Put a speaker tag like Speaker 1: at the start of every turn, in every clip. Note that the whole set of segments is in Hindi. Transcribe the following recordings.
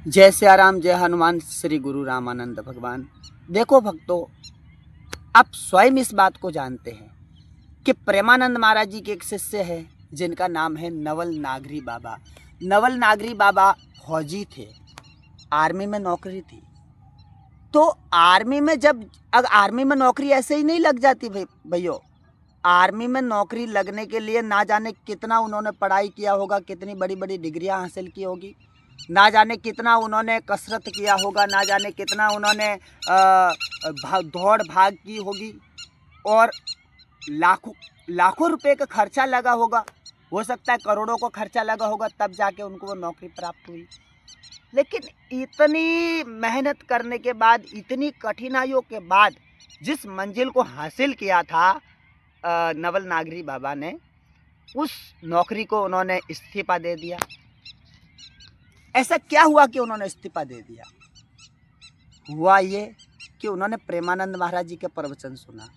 Speaker 1: जय सिया राम, जय हनुमान, श्री गुरु रामानंद भगवान। देखो भक्तों, आप स्वयं इस बात को जानते हैं कि प्रेमानंद महाराज जी के एक शिष्य है जिनका नाम है नवल नागरी बाबा। नवल नागरी बाबा फौजी थे, आर्मी में नौकरी थी। तो आर्मी में अगर आर्मी में नौकरी ऐसे ही नहीं लग जाती भैया। आर्मी में नौकरी लगने के लिए ना जाने कितना उन्होंने पढ़ाई किया होगा, कितनी बड़ी बड़ी डिग्रियां हासिल की होगी, ना जाने कितना उन्होंने कसरत किया होगा, ना जाने कितना उन्होंने दौड़ भाग की होगी और लाखों लाखों रुपए का खर्चा लगा होगा। हो सकता है करोड़ों का खर्चा लगा होगा, तब जाके उनको वो नौकरी प्राप्त हुई। लेकिन इतनी मेहनत करने के बाद, इतनी कठिनाइयों के बाद जिस मंजिल को हासिल किया था नवल नागरी बाबा ने, उस नौकरी को उन्होंने इस्तीफा दे दिया। ऐसा क्या हुआ कि उन्होंने इस्तीफा दे दिया? हुआ ये कि उन्होंने प्रेमानंद महाराज जी का प्रवचन सुना,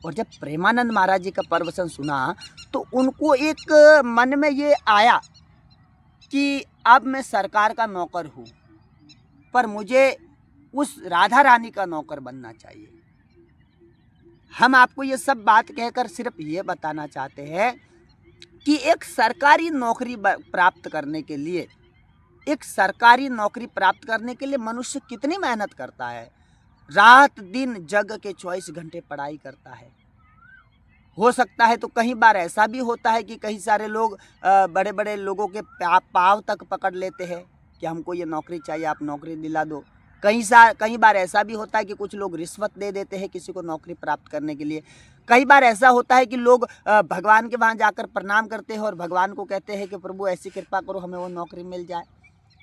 Speaker 1: और जब प्रेमानंद महाराज जी का प्रवचन सुना तो उनको एक मन में ये आया कि अब मैं सरकार का नौकर हूँ, पर मुझे उस राधा रानी का नौकर बनना चाहिए। हम आपको ये सब बात कहकर सिर्फ ये बताना चाहते हैं कि एक सरकारी नौकरी प्राप्त करने के लिए, एक सरकारी नौकरी प्राप्त करने के लिए मनुष्य कितनी मेहनत करता है। रात दिन जग के 24 घंटे पढ़ाई करता है। हो सकता है तो कई बार ऐसा भी होता है कि कई सारे लोग बड़े बड़े लोगों के पाँव तक पकड़ लेते हैं कि हमको ये नौकरी चाहिए, आप नौकरी दिला दो। कई बार ऐसा भी होता है कि कुछ लोग रिश्वत दे देते हैं किसी को नौकरी प्राप्त करने के लिए। कई बार ऐसा होता है कि लोग भगवान के वहाँ जाकर प्रणाम करते हैं और भगवान को कहते हैं कि प्रभु ऐसी कृपा करो, हमें वो नौकरी मिल जाए।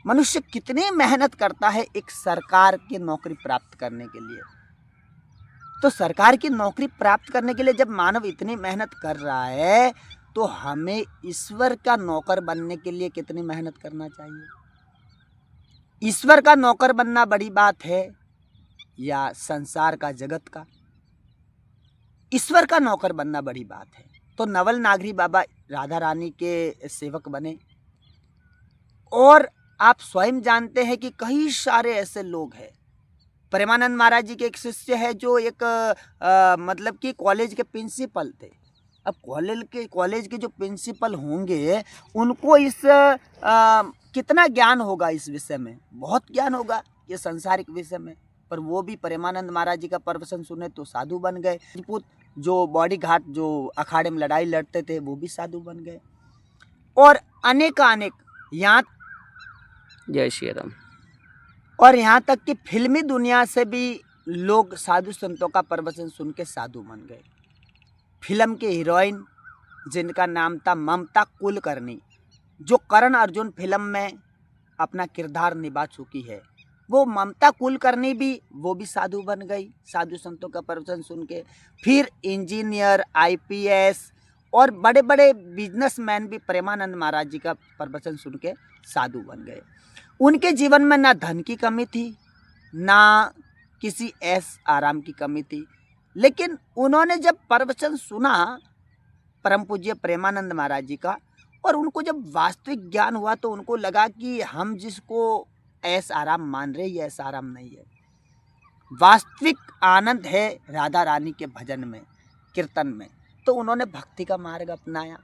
Speaker 1: मनुष्य कितनी मेहनत करता है एक सरकार की नौकरी प्राप्त करने के लिए। तो सरकार की नौकरी प्राप्त करने के लिए जब मानव इतनी मेहनत कर रहा है, तो हमें ईश्वर का नौकर बनने के लिए कितनी मेहनत करना चाहिए? ईश्वर का नौकर बनना बड़ी बात है या संसार का, जगत का? ईश्वर का नौकर बनना बड़ी बात है। तो नवल नागरी बाबा राधा रानी के सेवक बने, और आप स्वयं जानते हैं कि कई सारे ऐसे लोग हैं। प्रेमानंद महाराज जी के एक शिष्य है जो एक मतलब कि कॉलेज के प्रिंसिपल थे। अब कॉलेज के जो प्रिंसिपल होंगे, उनको इस कितना ज्ञान होगा इस विषय में? बहुत ज्ञान होगा ये संसारिक विषय में। पर वो भी प्रेमानंद महाराज जी का प्रवचन सुने तो साधु बन गए। जो बॉडी घाट, जो अखाड़े में लड़ाई लड़ते थे, वो भी साधु बन गए। और अनेक यहाँ,
Speaker 2: जय श्री राम।
Speaker 1: और यहाँ तक कि फिल्मी दुनिया से भी लोग साधु संतों का प्रवचन सुन के साधु बन गए। फिल्म के हीरोइन जिनका नाम था ममता कुलकर्णी, जो करण अर्जुन फिल्म में अपना किरदार निभा चुकी है, वो ममता कुलकर्णी भी, वो भी साधु बन गई साधु संतों का प्रवचन सुन के। फिर इंजीनियर, आईपीएस और बड़े बड़े बिजनेसमैन भी प्रेमानंद महाराज जी का प्रवचन सुन के साधु बन गए। उनके जीवन में ना धन की कमी थी, ना किसी ऐश आराम की कमी थी, लेकिन उन्होंने जब प्रवचन सुना परम पूज्य प्रेमानंद महाराज जी का, और उनको जब वास्तविक ज्ञान हुआ, तो उनको लगा कि हम जिसको ऐश आराम मान रहे, ये ऐश आराम नहीं है। वास्तविक आनंद है राधा रानी के भजन में, कीर्तन में। तो उन्होंने भक्ति का मार्ग अपनाया,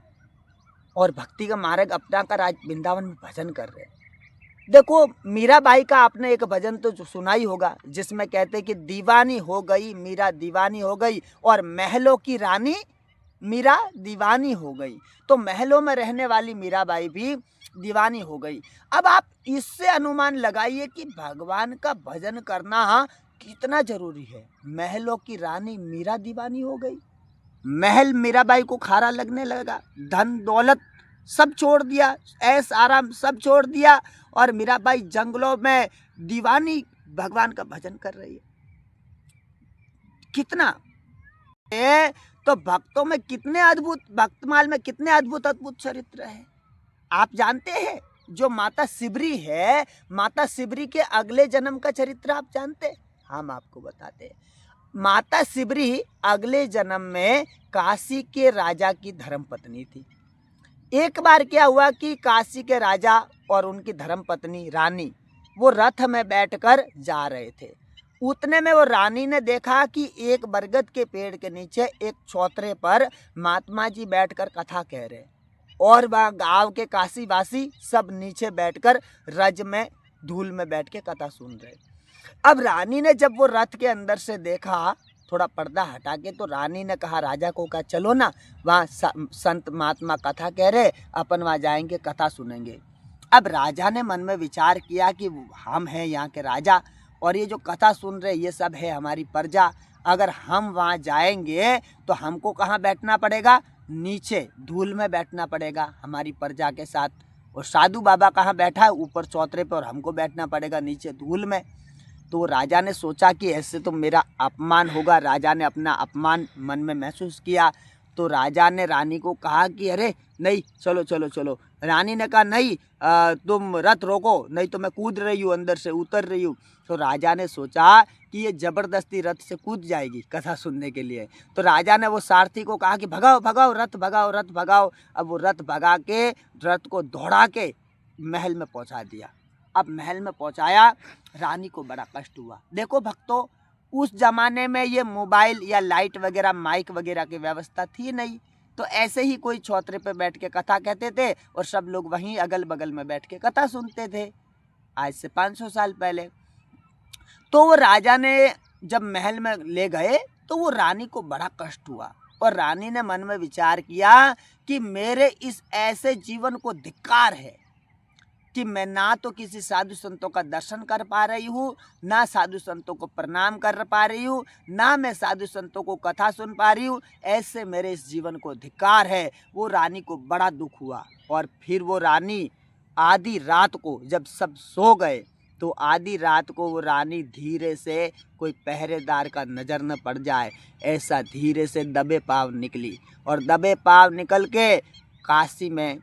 Speaker 1: और भक्ति का मार्ग अपनाकर आज वृंदावन में भजन कर रहे हैं। देखो, मीराबाई का आपने एक भजन तो सुना ही होगा, जिसमें कहते कि दीवानी हो गई मीरा, दीवानी हो गई, और महलों की रानी मीरा दीवानी हो गई। तो महलों में रहने वाली मीराबाई भी दीवानी हो गई। अब आप इससे अनुमान लगाइए कि भगवान का भजन करना कितना जरूरी है। महलों की रानी मीरा दीवानी हो गई, महल मीराबाई को खारा लगने लगा, धन दौलत सब छोड़ दिया, ऐश आराम सब छोड़ दिया, और मीराबाई जंगलों में दीवानी भगवान का भजन कर रही है। कितना है? तो भक्तों में कितने अद्भुत, भक्तमाल में कितने अद्भुत अद्भुत चरित्र है। आप जानते हैं, जो माता सिबरी है, माता सिबरी के अगले जन्म का चरित्र आप जानते हैं? हम आपको बताते हैं। माता सिबरी अगले जन्म में काशी के राजा की धर्मपत्नी थी। एक बार क्या हुआ कि काशी के राजा और उनकी धर्मपत्नी रानी वो रथ में बैठकर जा रहे थे। उतने में वो रानी ने देखा कि एक बरगद के पेड़ के नीचे एक चौतरे पर महात्मा जी बैठकर कथा कह रहे और वह गांव के काशीवासी सब नीचे बैठकर रज में धूल में बैठ के कथा सुन रहे। अब रानी ने जब वो रथ के अंदर से देखा, थोड़ा पर्दा हटा के, तो रानी ने कहा राजा को, कहा चलो ना, वहाँ संत महात्मा कथा कह रहे, अपन वहाँ जाएंगे, कथा सुनेंगे। अब राजा ने मन में विचार किया कि हम हैं यहाँ के राजा और ये जो कथा सुन रहे ये सब है हमारी प्रजा। अगर हम वहाँ जाएंगे तो हमको कहाँ बैठना पड़ेगा? नीचे धूल में बैठना पड़ेगा हमारी प्रजा के साथ। और साधु बाबा कहाँ बैठा है? ऊपर चौतरे पर, और हमको बैठना पड़ेगा नीचे धूल में। तो राजा ने सोचा कि ऐसे तो मेरा अपमान होगा। राजा ने अपना अपमान मन में महसूस किया। तो राजा ने रानी को कहा कि अरे नहीं, चलो चलो चलो। रानी ने कहा नहीं, तुम रथ रोको, नहीं तो मैं कूद रही हूँ, अंदर से उतर रही हूँ। तो राजा ने सोचा कि ये ज़बरदस्ती रथ से कूद जाएगी कथा सुनने के लिए। तो राजा ने वो सारथी को कहा कि भगाओ भगाओ रथ, भगाओ रथ भगाओ। अब वो रथ भगा के रथ को दौड़ा के महल में पहुँचा दिया। अब महल में पहुँचाया, रानी को बड़ा कष्ट हुआ। देखो भक्तों, उस ज़माने में ये मोबाइल या लाइट वगैरह, माइक वगैरह की व्यवस्था थी नहीं। तो ऐसे ही कोई चौतरे पे बैठ के कथा कहते थे और सब लोग वहीं अगल बगल में बैठ के कथा सुनते थे, आज से 500 साल पहले। तो वो राजा ने जब महल में ले गए तो वो रानी को बड़ा कष्ट हुआ और रानी ने मन में विचार किया कि मेरे इस ऐसे जीवन को धिक्कार है कि मैं ना तो किसी साधु संतों का दर्शन कर पा रही हूँ, ना साधु संतों को प्रणाम कर पा रही हूँ, ना मैं साधु संतों को कथा सुन पा रही हूँ। ऐसे मेरे इस जीवन को धिक्कार है। वो रानी को बड़ा दुख हुआ। और फिर वो रानी आधी रात को, जब सब सो गए, तो आधी रात को वो रानी धीरे से, कोई पहरेदार का नज़र न पड़ जाए, ऐसा धीरे से दबे पाँव निकली। और दबे पाँव निकल के काशी में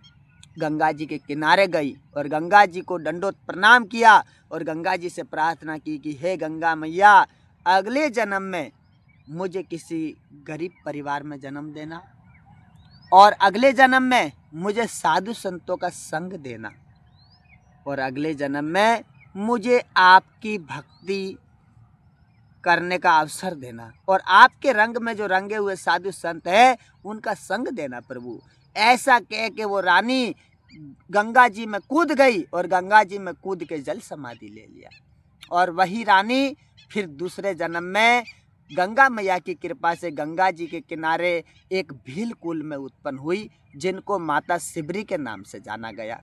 Speaker 1: गंगा जी के किनारे गई और गंगा जी को दंडोत प्रणाम किया और गंगा जी से प्रार्थना की कि हे गंगा मैया, अगले जन्म में मुझे किसी गरीब परिवार में जन्म देना और अगले जन्म में मुझे साधु संतों का संग देना और अगले जन्म में मुझे आपकी भक्ति करने का अवसर देना और आपके रंग में जो रंगे हुए साधु संत है उनका संग देना प्रभु। ऐसा कह के वो रानी गंगा जी में कूद गई और गंगा जी में कूद के जल समाधि ले लिया। और वही रानी फिर दूसरे जन्म में गंगा मैया की कृपा से गंगा जी के किनारे एक भील कुल में उत्पन्न हुई, जिनको माता सिबरी के नाम से जाना गया।